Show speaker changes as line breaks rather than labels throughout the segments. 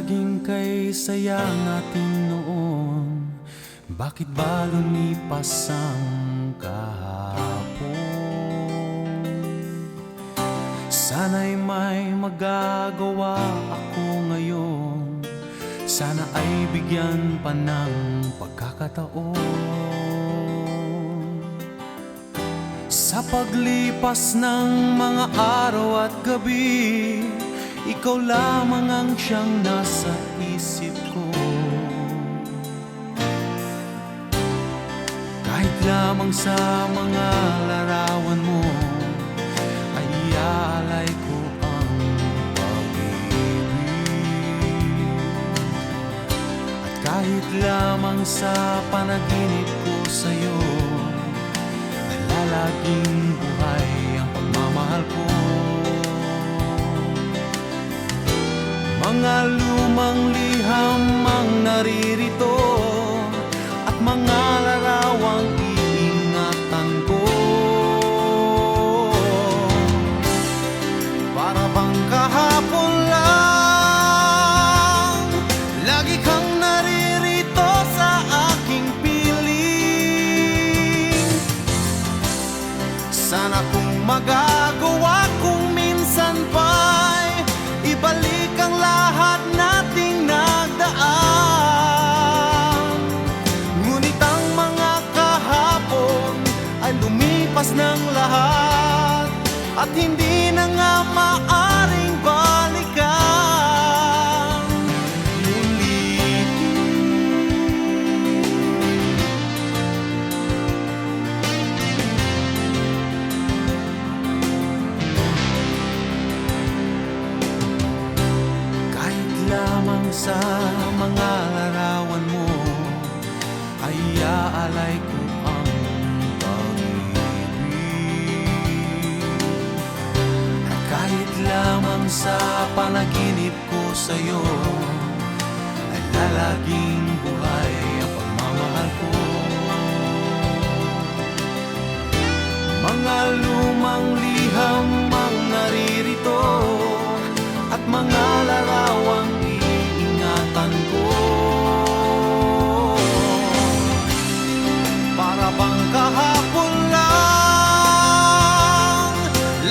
laging kay saya natin noon, bakit ba lumipas ang kahapon? Sana'y may magagawa ako ngayon, sana ay bigyan pa ng pagkakataon. Sa paglipas ng mga araw at gabi, ikaw lamang ang siyang nasa isip ko. Kahit lamang sa mga larawan mo ay iaalay ko ang pag-ibig. At kahit lamang sa panaginip ko sa'yo, nalalaging buhay ang pagmamahal ko. Mga lumang liham ang naririto at mga larawang iingatan ko. Para bang kahapon lang, lagi kang naririto sa aking piling. Sana kung magagawa kung minsan pa'y ibalik ang lahat nating nagdaan. Ngunit ang mga kahapon ay lumipas ng lahat at hindi na nga maaring balikan muli. Lamang sa mga larawan mo ay iaalay ko ang pag-ibig. At kahit lamang sa panaginip ko sa'yo ay lalaging buhay ang pagmamahal ko. Mga lumang liham ang naririto at mga larawang iingatan ko. Para bang kahapon lang,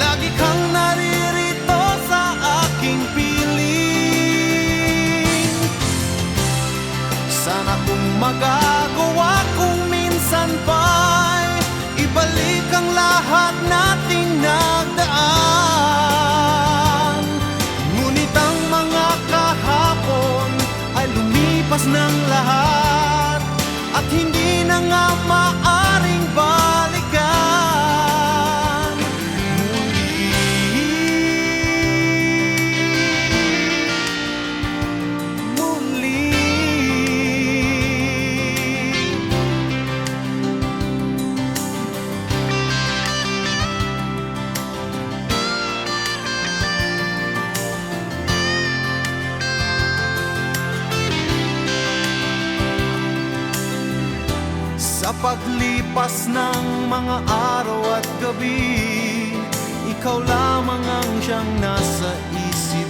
lagi kang naririto sa aking piling. Sana kung magagawa kung minsan pa'y ibalik ang lahat nating nagdaan. Ngunit ang mga kahapon ay lumipas ng lahat at hindi na nga maaring balikan muli. Muli. Sa paglipas ng mga araw at gabi, ikaw lamang ang siyang nasa isip